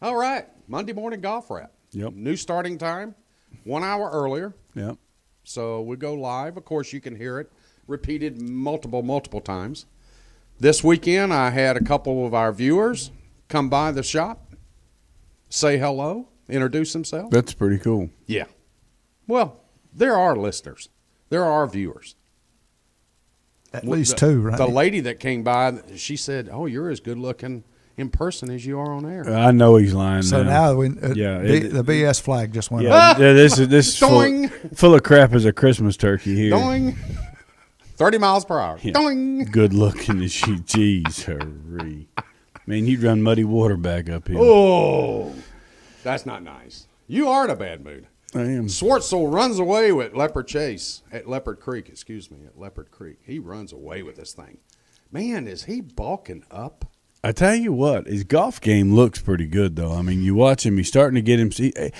All right, Monday morning golf wrap. Yep. New starting time, 1 hour earlier. Yep. So we go live. Of course, you can hear it repeated multiple times. This weekend, I had a couple of our viewers come by the shop, say hello, introduce themselves. That's pretty cool. Yeah. Well, there are listeners. There are viewers. At least two, right? The lady that came by, she said, "Oh, you're as good looking in person as you are on air." I know he's lying. So now we, the the BS flag just went up. yeah, this is full of crap as a Christmas turkey here. Doing 30 miles per hour. Yeah. Doing. Good looking as she. Jeez, hurry. Man, you'd run muddy water back up here. Oh, that's not nice. You are in a bad mood. I am. Swartzel runs away with Leopard Creek. At Leopard Creek. He runs away with this thing. Man, is he bulking up? I tell you what, his golf game looks pretty good, though. I mean, you watch him; he's starting to get him.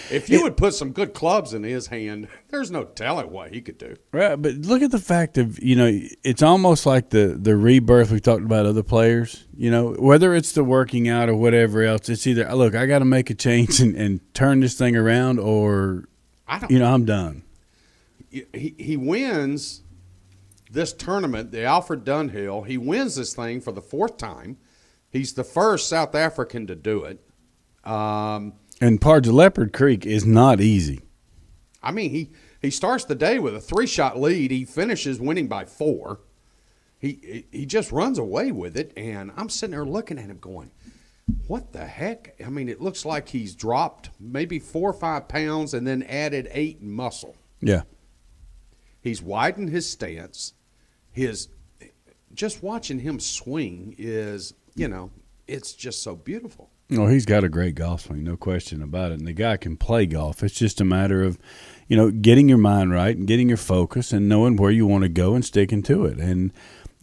If you would put some good clubs in his hand, there's no telling what he could do. Right, but look at the fact of, it's almost like the rebirth we talked about other players. Whether it's the working out or whatever else, it's either, look, I got to make a change and turn this thing around, or I'm done. He wins this tournament, the Alfred Dunhill. He wins this thing for the fourth time. He's the first South African to do it. And parts of Leopard Creek is not easy. I mean, he starts the day with a 3-shot lead. He finishes winning by 4. He just runs away with it, and I'm sitting there looking at him going, what the heck? I mean, it looks like he's dropped maybe 4 or 5 pounds and then added 8 in muscle. Yeah. He's widened his stance. Just watching him swing is, it's just so beautiful. Well, he's got a great golf swing, no question about it. And the guy can play golf. It's just a matter of, getting your mind right and getting your focus and knowing where you want to go and sticking to it. And,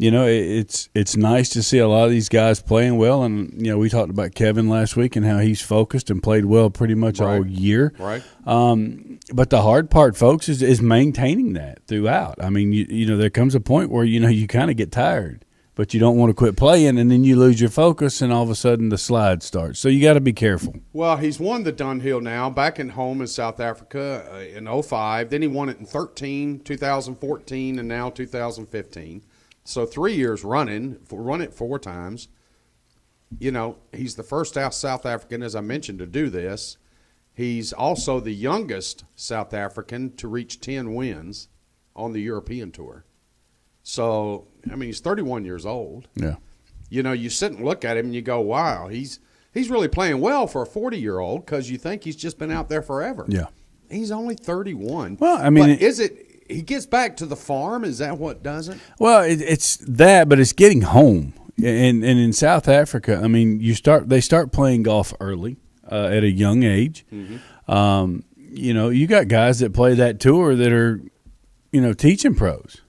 it's nice to see a lot of these guys playing well. And, we talked about Kevin last week and how he's focused and played well pretty much all year. Right. But the hard part, folks, is maintaining that throughout. I mean, there comes a point where, you kind of get tired, but you don't want to quit playing, and then you lose your focus, and all of a sudden the slide starts. So you got to be careful. Well, he's won the Dunhill now, back at home in South Africa in 2005. Then he won it in 2013, 2014, and now 2015. So 3 years running, run it 4 times. He's the first South African, as I mentioned, to do this. He's also the youngest South African to reach 10 wins on the European Tour. So, I mean, he's 31 years old. Yeah. You sit and look at him and you go, wow, he's really playing well for a 40-year-old, because you think he's just been out there forever. Yeah. He's only 31. Well, I mean, but he gets back to the farm? Is that what does it? Well, it's that, but it's getting home. And in South Africa, I mean, they start playing golf early at a young age. Mm-hmm. You got guys that play that tour that are, teaching pros.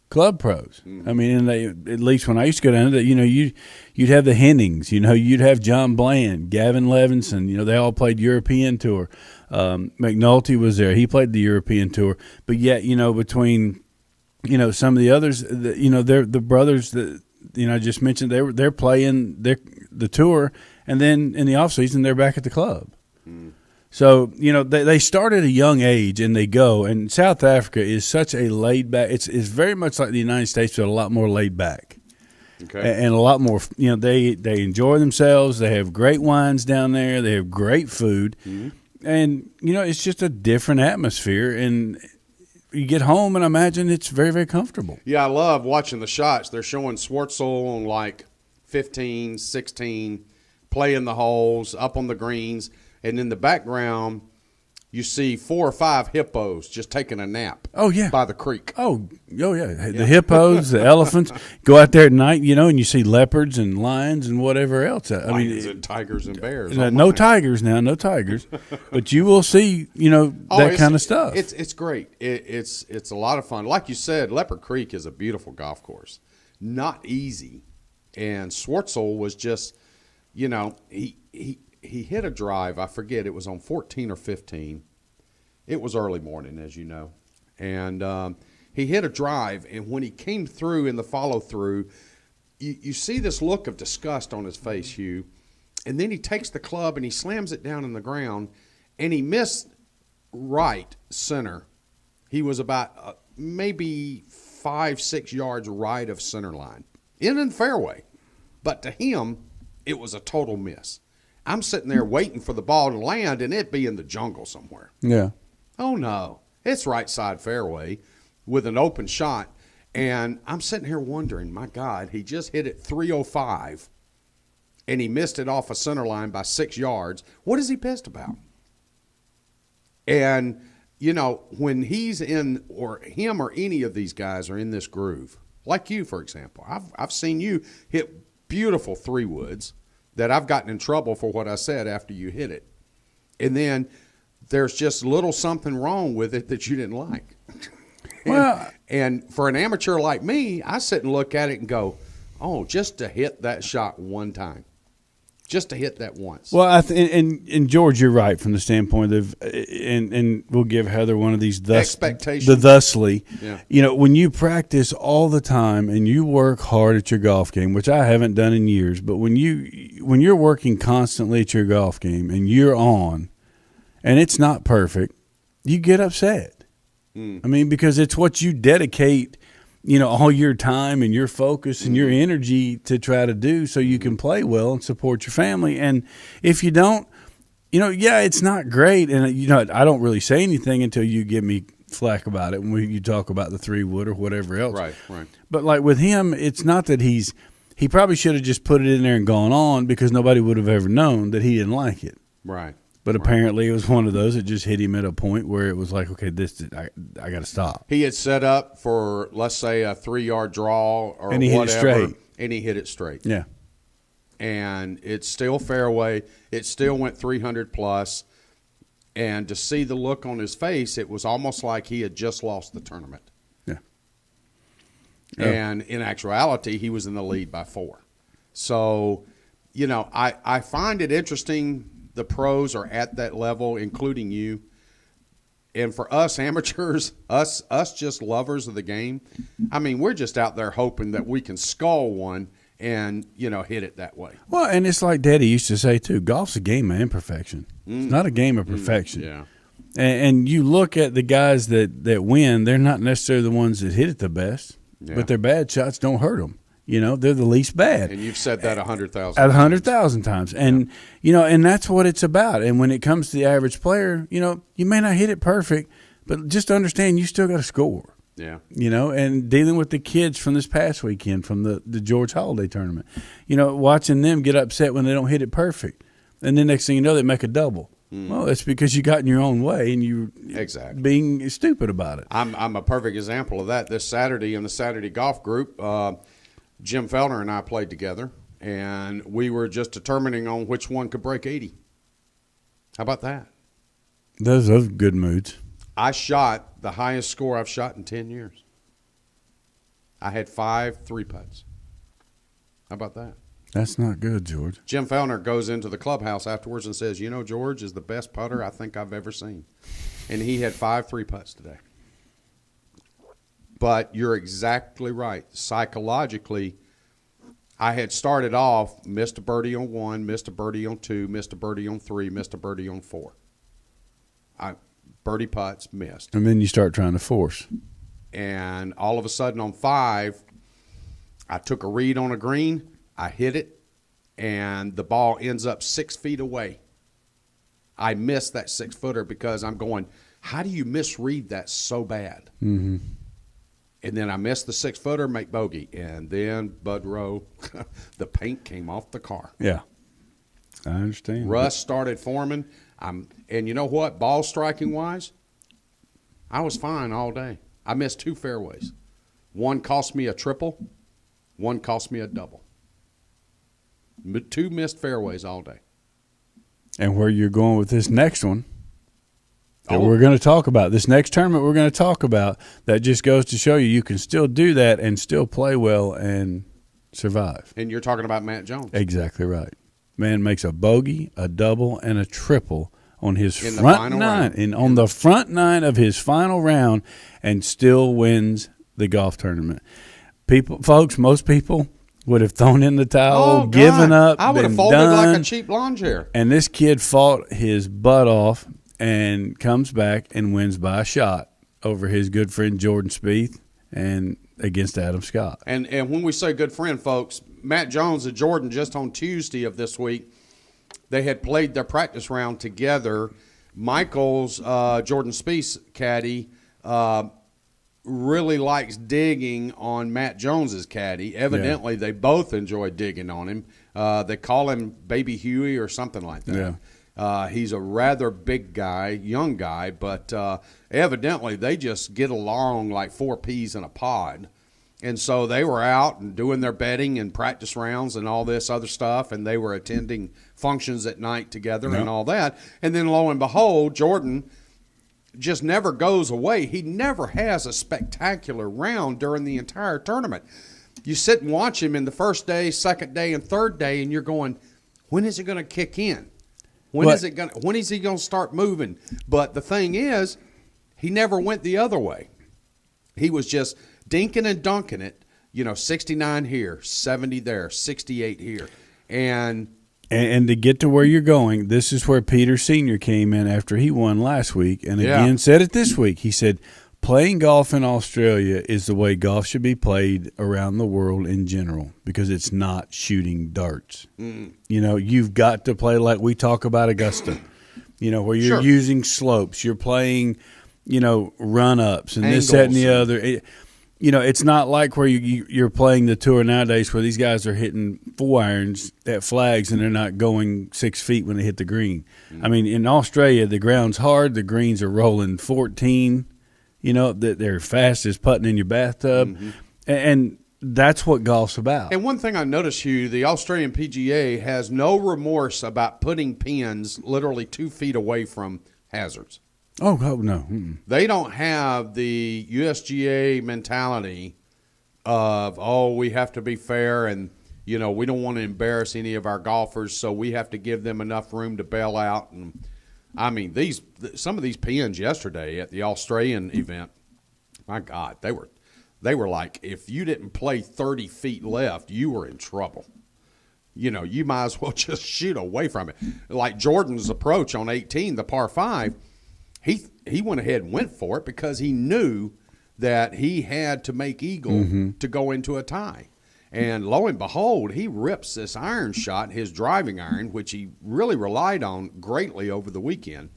Club pros. Mm-hmm. I mean, and they, at least when I used to go down there, you'd have the Hennings, you'd have John Bland, Gavin Levinson, they all played European Tour. McNulty was there. He played the European Tour. But yet, between, some of the others, they're the brothers that, I just mentioned, they're playing the tour, and then in the offseason, they're back at the club. Mm. So, they start at a young age and they go. And South Africa is such a laid back. It's very much like the United States, but a lot more laid back. Okay. And a lot more, they enjoy themselves. They have great wines down there. They have great food. Mm-hmm. And, it's just a different atmosphere. And you get home and I imagine it's very, very comfortable. Yeah, I love watching the shots. They're showing Swartzel on like 15, 16, playing the holes, up on the greens. And in the background, you see 4 or 5 hippos just taking a nap. Oh, yeah. By the creek. Oh yeah. The hippos, the elephants. Go out there at night, and you see leopards and lions and whatever else. Lions and tigers and bears. No tigers now, no tigers. But you will see, that kind of stuff. It's great. It's a lot of fun. Like you said, Leopard Creek is a beautiful golf course. Not easy. And Swartzel was just, he hit a drive. I forget. It was on 14 or 15. It was early morning, as you know. And he hit a drive, and when he came through in the follow-through, you see this look of disgust on his face, Hugh. And then he takes the club and he slams it down in the ground, and he missed right center. He was about maybe 5-6 yards right of center line, in the fairway. But to him, it was a total miss. I'm sitting there waiting for the ball to land, and it be in the jungle somewhere. Yeah. Oh, no. It's right side fairway with an open shot. And I'm sitting here wondering, my God, he just hit it 305, and he missed it off a center line by 6 yards. What is he pissed about? And, you know, when he's in, or him or any of these guys are in this groove, like you, for example, I've seen you hit beautiful 3-woods that I've gotten in trouble for what I said after you hit it. And then there's just a little something wrong with it that you didn't like. And for an amateur like me, I sit and look at it and go, oh, just to hit that shot one time. Just to hit that once. Well, and George, you're right from the standpoint of, and we'll give Heather one of these expectations. The thusly. Yeah. You know, when you practice all the time and you work hard at your golf game, which I haven't done in years, but when you're working constantly at your golf game and you're on, and it's not perfect, you get upset. I mean, because it's what you dedicate, you know, all your time and your focus and your energy to try to do so you can play well and support your family. And if you don't, you know, yeah, it's not great. And, you know, I don't really say anything until you give me flack about it when you talk about the 3-wood or whatever else. Right. But, like, with him, it's not that he probably should have just put it in there and gone on because nobody would have ever known that he didn't like it. Right. But apparently it was one of those that just hit him at a point where it was like, okay, I got to stop. He had set up for, let's say, a 3-yard draw or and he whatever. Hit it straight. And he hit it straight. Yeah. And it's still fairway. It still went 300 plus. And to see the look on his face, it was almost like he had just lost the tournament. Yeah. And in actuality, he was in the lead by 4. So, you know, I find it interesting. The pros are at that level, including you. And for us amateurs, us just lovers of the game, I mean, we're just out there hoping that we can skull one and, you know, hit it that way. Well, and it's like Daddy used to say, too, golf's a game of imperfection. It's not a game of perfection. Yeah. And you look at the guys that win, they're not necessarily the ones that hit it the best, but their bad shots don't hurt them. You know, they're the least bad. And you've said that 100,000 times. 100,000 times. And, you know, and that's what it's about. And when it comes to the average player, you know, you may not hit it perfect, but just understand you still got to score. Yeah. You know, and dealing with the kids from this past weekend from the George Holiday tournament, you know, watching them get upset when they don't hit it perfect. And then next thing you know, they make a double. Well, it's because you got in your own way and you being stupid about it. I'm a perfect example of that. This Saturday in the Saturday golf group, Jim Felner and I played together, and we were just determining on which one could break 80. How about that? Those are good moods. I shot the highest score I've shot in 10 years. I had 5 3-putts. How about that? That's not good, George. Jim Felner goes into the clubhouse afterwards and says, you know, George is the best putter I think I've ever seen. And he had 5 3-putts today. But you're exactly right. Psychologically, I had started off, missed a birdie on 1, missed a birdie on 2, missed a birdie on 3, missed a birdie on 4. Birdie putts, missed. And then you start trying to force. And all of a sudden on 5, I took a read on a green, I hit it, and the ball ends up 6 feet away. I missed that 6-footer because I'm going, how do you misread that so bad? Mm-hmm. And then I missed the 6-footer, make bogey. And then, Bud Rowe, the paint came off the car. Yeah. I understand. Rust started forming. And you know what? Ball striking wise, I was fine all day. I missed 2 fairways. One cost me a triple. One cost me a double. 2 missed fairways all day. And where you're going with this next one that we're going to talk about, this next tournament we're going to talk about, that just goes to show you can still do that and still play well and survive. And you're talking about Matt Jones. Exactly right. Man makes a bogey, a double, and a triple on his front 9, and on the front 9 of his final round, and still wins the golf tournament. Folks, most people would have thrown in the towel, Oh, given God. up, I would have been folded done. like a cheap lawn chair. And this kid fought his butt off and comes back and wins by a shot over his good friend Jordan Spieth and against Adam Scott. And when we say good friend, folks, Matt Jones and Jordan just on Tuesday of this week, they had played their practice round together. Michael's Jordan Spieth's caddy really likes digging on Matt Jones's caddy. Evidently, they both enjoy digging on him. They call him Baby Huey or something like that. Yeah. He's a rather big guy, young guy, but evidently they just get along like four peas in a pod. And so they were out and doing their betting and practice rounds and all this other stuff, and they were attending functions at night together and all that. And then lo and behold, Jordan just never goes away. He never has a spectacular round during the entire tournament. You sit and watch him in the first day, second day, and third day, and you're going, when is it going to kick in? When is he going to start moving? But the thing is, he never went the other way. He was just dinking and dunking it, 69 here, 70 there, 68 here. And to get to where you're going, this is where Peter Sr. came in after he won last week and again said it this week. He said, playing golf in Australia is the way golf should be played around the world in general because it's not shooting darts. You've got to play like we talk about Augusta, where you're using slopes. You're playing, run-ups and angles, this, that, and the other. It's not like where you're playing the tour nowadays where these guys are hitting 4-irons at flags and they're not going 6 feet when they hit the green. I mean, in Australia, the ground's hard. The greens are rolling 14. They're fast as putting in your bathtub. And that's what golf's about. And one thing I noticed, Hugh, the Australian PGA has no remorse about putting pins literally 2 feet away from hazards. Oh, no. They don't have the USGA mentality of, we have to be fair and, we don't want to embarrass any of our golfers, so we have to give them enough room to bail out. And I mean, some of these pins yesterday at the Australian event, my God, they were like, if you didn't play 30 feet left, you were in trouble. You might as well just shoot away from it. Like Jordan's approach on 18, the par 5, he went ahead and went for it because he knew that he had to make eagle to go into a tie. And lo and behold, he rips this iron shot, his driving iron, which he really relied on greatly over the weekend.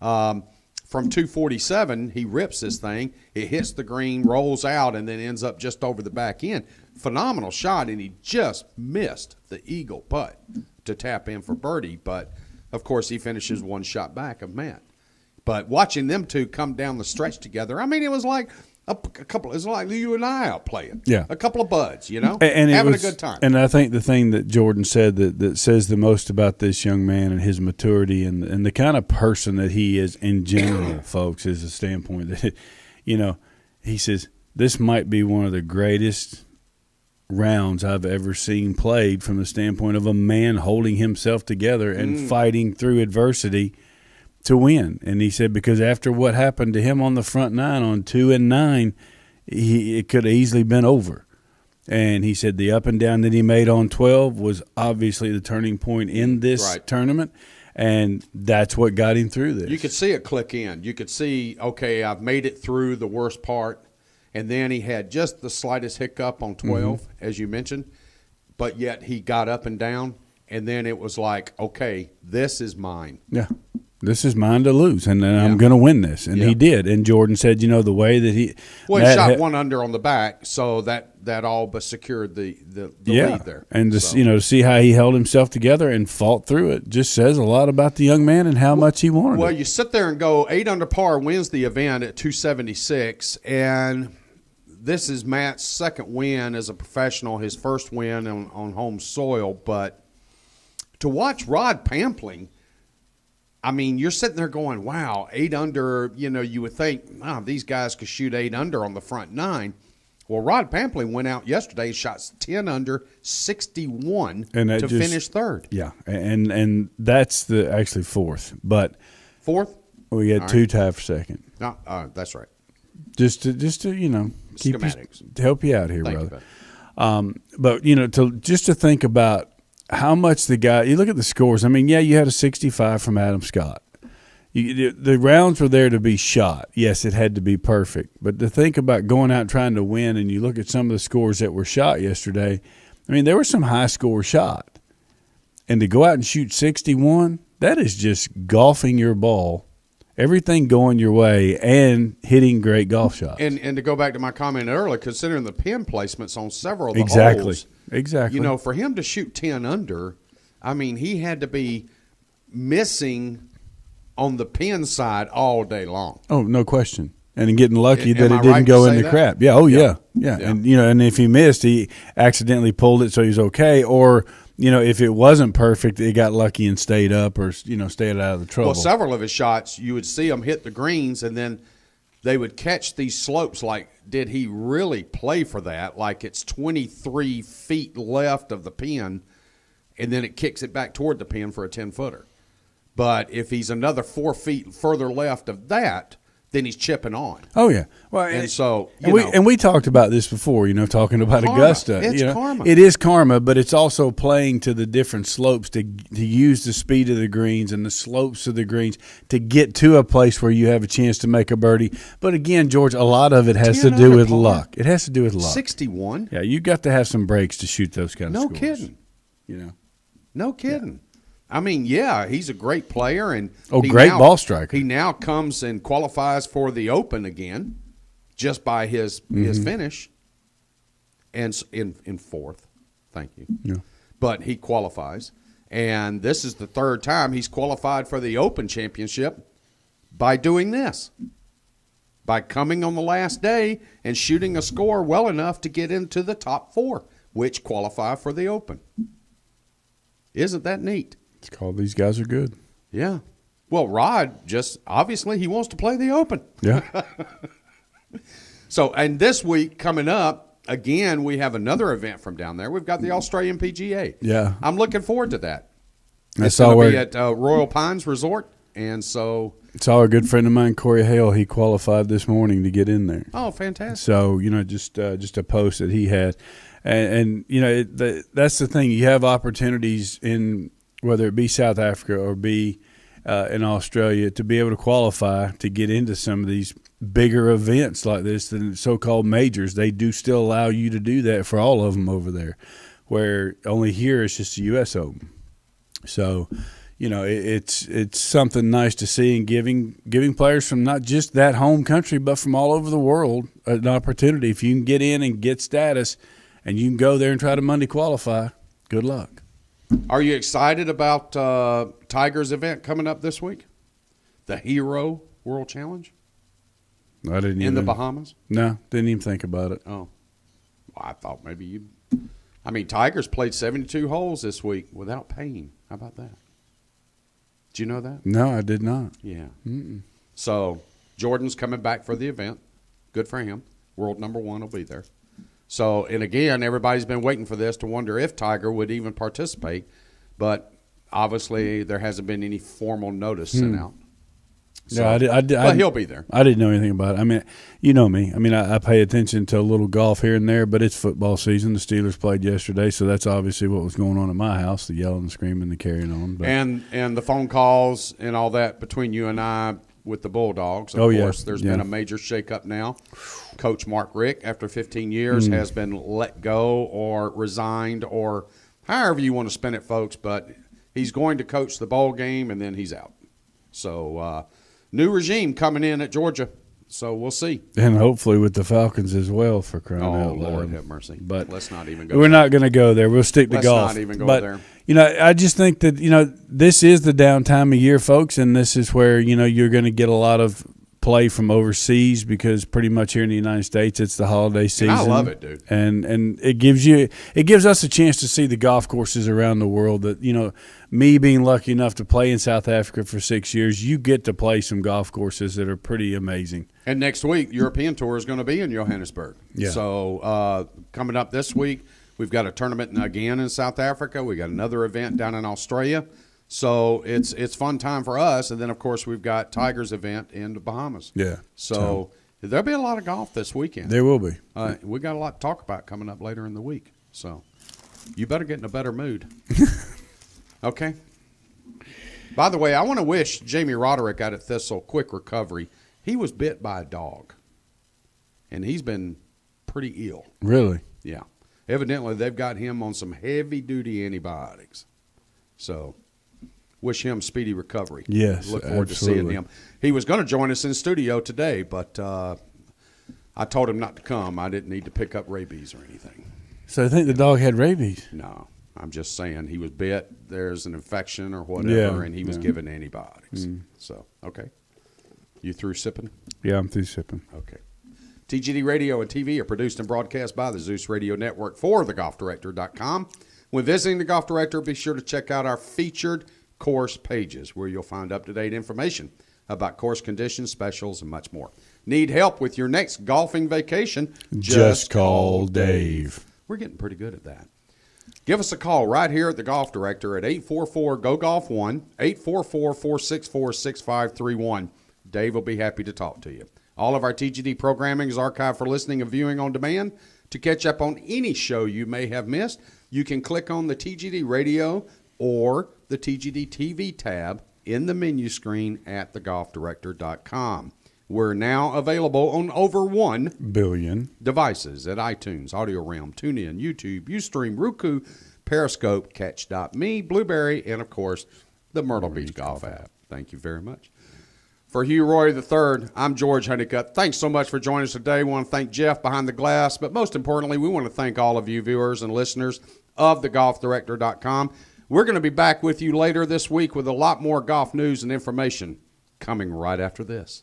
From 247, he rips this thing. It hits the green, rolls out, and then ends up just over the back end. Phenomenal shot, and he just missed the eagle putt to tap in for birdie. But, of course, he finishes one shot back of Matt. But watching them two come down the stretch together, I mean, it was like a couple. It's like you and I out playing. Yeah, a couple of buds, and having a good time. And I think the thing that Jordan said that says the most about this young man and his maturity and the kind of person that he is in general, folks, is a standpoint that, he says this might be one of the greatest rounds I've ever seen played from the standpoint of a man holding himself together and fighting through adversity to win. And he said because after what happened to him on the front nine on 2 and 9, it could have easily been over. And he said the up and down that he made on 12 was obviously the turning point in this tournament, and that's what got him through this. You could see it click in. You could see, okay, I've made it through the worst part, and then he had just the slightest hiccup on 12, as you mentioned, but yet he got up and down, and then it was like, okay, this is mine. Yeah. This is mine to lose, and I'm going to win this. And he did. And Jordan said, the way that he – Well, he shot one under on the back, so that all but secured the lead there. And to see how he held himself together and fought through it just says a lot about the young man and how much he wanted Well, it. you sit there and go 8 under par wins the event at 276, and this is Matt's second win as a professional, his first win on home soil. But to watch Rod Pampling – I mean, you're sitting there going, wow, 8 under, you would think, these guys could shoot 8 under on the front 9. Well, Rod Pampling went out yesterday, shot 10 under, 61 to finish third. Yeah, and that's actually fourth. But fourth? We had two tied for second. No, that's right. Just to keep schematics to help you out here, Thank brother. But to think about how much the guy, you look at the scores. I mean, yeah, you had a 65 from Adam Scott. The rounds were there to be shot. Yes, it had to be perfect. But to think about going out and trying to win, and you look at some of the scores that were shot yesterday, I mean, there were some high score shot. And to go out and shoot 61, that is just golfing your ball, everything going your way, and hitting great golf shots. And to go back to my comment earlier, considering the pin placements on several of the Exactly. holes, for him to shoot 10 under, I mean, he had to be missing on the pin side all day long. Oh, no question. And getting lucky that Am it I didn't right go to in say the that? crap. Yeah. Oh, yeah. And and if he missed, he accidentally pulled it, so he's okay. Or if it wasn't perfect, he got lucky and stayed up, or stayed out of the trouble. Well, several of his shots, you would see him hit the greens, and then they would catch these slopes. Like, did he really play for that? Like, it's 23 feet left of the pin, and then it kicks it back toward the pin for a 10-footer. But if he's another 4 feet further left of that, then he's chipping on. Oh yeah, well, And so we talked about this before. Talking about Karma. Augusta. It's karma. It is karma, but it's also playing to the different slopes to use the speed of the greens and the slopes of the greens to get to a place where you have a chance to make a birdie. But again, George, a lot of it has to 10 do under with par. luck. It has to do with luck. 61. Yeah, you got to have some breaks to shoot those kind of No scores. kidding. No kidding. I mean, yeah, he's a great player, and great ball striker. He now comes and qualifies for the Open again, just by his finish, and in fourth. Thank you. Yeah. But he qualifies, and this is the third time he's qualified for the Open Championship by doing this, by coming on the last day and shooting a score well enough to get into the top 4, which qualify for the Open. Isn't that neat? It's called These Guys Are Good. Yeah. Well, Rod just obviously he wants to play the Open. Yeah. So, and this week coming up, again, we have another event from down there. We've got the Australian PGA. Yeah. I'm looking forward to that. That's It's all going to we're be at Royal Pines Resort, and so. It's all a good friend of mine, Corey Hale. He qualified this morning to get in there. Oh, fantastic! So just a post that he had, and that's the thing. You have opportunities in whether it be South Africa or be in Australia to be able to qualify to get into some of these bigger events like this, the so-called majors. They do still allow you to do that for all of them over there, where only here it's just the U.S. Open. So. It's something nice to see, and giving players from not just that home country but from all over the world an opportunity. If you can get in and get status and you can go there and try to Monday qualify, good luck. Are you excited about Tiger's event coming up this week? The Hero World Challenge I didn't in the Bahamas? No, didn't even think about it. Oh. Well, I thought maybe you – I mean, Tiger's played 72 holes this week without pain. How about that? Did you know that? No, I did not. Yeah. So Jordan's coming back for the event. Good for him. World number 1 will be there. So, and again, everybody's been waiting for this to wonder if Tiger would even participate. But obviously there hasn't been any formal notice sent out. So, yeah, but he'll be there. I didn't know anything about it. I mean, you know me. I mean, I pay attention to a little golf here and there, but it's football season. The Steelers played yesterday, so that's obviously what was going on at my house, the yelling, the screaming, the carrying on. But. And the phone calls and all that between you and I with the Bulldogs. Of course, there's been a major shakeup now. Coach Mark Rick, after 15 years, has been let go or resigned or however you want to spin it, folks, but he's going to coach the bowl game, and then he's out. So, new regime coming in at Georgia, so we'll see. And hopefully with the Falcons as well, for crying out loud. Oh, Lord have mercy. But let's not even go We're not going to go there. We'll stick to golf. Let's not even go but, there. I just think that, this is the down time of year, folks, and this is where, you're going to get a lot of play from overseas because pretty much here in the United States it's the holiday season. And I love it, dude. And it gives us a chance to see the golf courses around the world that, me being lucky enough to play in South Africa for 6 years, you get to play some golf courses that are pretty amazing. And next week, European Tour is going to be in Johannesburg. Yeah. So coming up this week, we've got a tournament again in South Africa. We got another event down in Australia. So it's fun time for us. And then, of course, we've got Tiger's event in the Bahamas. Yeah. So There'll be a lot of golf this weekend. There will be. We got a lot to talk about coming up later in the week. So you better get in a better mood. Okay. By the way, I want to wish Jamie Roderick out at Thistle quick recovery. He was bit by a dog, and he's been pretty ill. Really? Yeah. Evidently, they've got him on some heavy-duty antibiotics. So wish him speedy recovery. Yes, Look forward absolutely. to seeing him. He was going to join us in studio today, but I told him not to come. I didn't need to pick up rabies or anything. So I think the dog had rabies. No, I'm just saying he was bit. There's an infection or whatever, Yeah, and he was given antibiotics. So, okay. You through sipping? Yeah, I'm through sipping. Okay. TGD Radio and TV are produced and broadcast by the Zeus Radio Network for thegolfdirector.com. When visiting the Golf Director, be sure to check out our featured course pages where you'll find up-to-date information about course conditions, specials, and much more. Need help with your next golfing vacation? Just call Dave. We're getting pretty good at that. Give us a call right here at the Golf Director at 844-GO-GOLF-1, 844-464-6531. Dave will be happy to talk to you. All of our TGD programming is archived for listening and viewing on demand. To catch up on any show you may have missed, you can click on the TGD Radio or the TGD TV tab in the menu screen at thegolfdirector.com. We're now available on over 1 billion devices at iTunes, Audio Realm, TuneIn, YouTube, Ustream, Roku, Periscope, Catch.me, Blueberry, and, of course, the Myrtle Beach Golf app. Thank you very much. For Hugh Roy III, I'm George Honeycutt. Thanks so much for joining us today. We want to thank Jeff behind the glass, but most importantly, we want to thank all of you viewers and listeners of thegolfdirector.com. We're going to be back with you later this week with a lot more golf news and information coming right after this.